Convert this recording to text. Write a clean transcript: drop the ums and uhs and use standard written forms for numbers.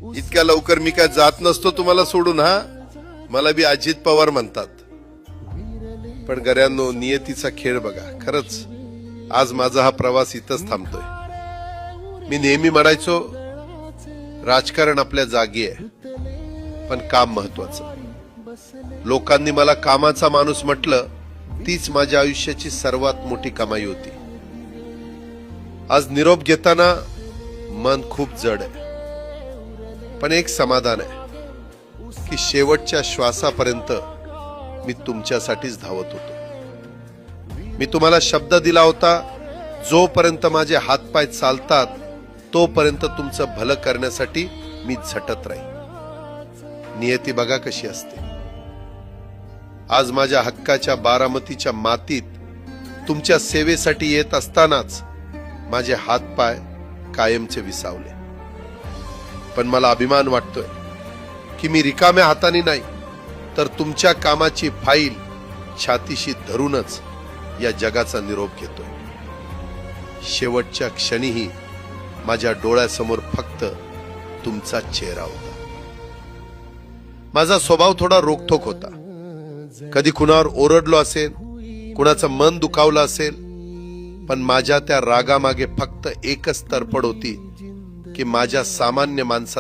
इतक्या लवकर मी काय जात नसतो तुम्हाला सोडून. हा, मला बी अजित पवार म्हणतात. पण गऱ्यांनो, नियतीचा खेळ बघा. खरंच आज माझा हा प्रवास इथंच थांबतोय. मी नेहमी म्हणायचो राजकारण आपल्या जागी आहे, पण काम महत्वाचं. लोकांनी मला कामाचा माणूस म्हटलं, तीच माझ्या आयुष्याची सर्वात मोठी कमाई होती. आज निरोप घेताना मन खूप जड आहे, पण एक समाधान आहे की शेवटच्या श्वासापर्यंत मी तुमच्यासाठीच धावत होतो. मी तुम्हाला शब्द दिला होता, जोपर्यंत माझे हातपाय चालतात तोपर्यंत तुमचं भलं करण्यासाठी मी झटत राहील. नियती बघा कशी असते. आज माझ्या हक्काच्या बारामतीच्या मातीत तुमच्या सेवेसाठी येत असतानाच माझे हातपाय कायमचे विसावले. पण मला अभिमान वाटतोय की मी रिकाम्या हाताने नाही, तर तुमच्या कामाची फाईल छातीशी धरूनच या जगाचा निरोप घेतोय. शेवटच्या क्षणीही माझ्या डोळ्यासमोर फक्त तुमचा चेहरा होता. माझा स्वभाव थोडा रोखठोक होता. कधी कुणावर ओरडलो असेल, कुणाचं मन दुखावलं असेल, पण माझ्या त्या रागामागे फक्त एकच तरफड होती की माझ्या सामान्य माणसाचा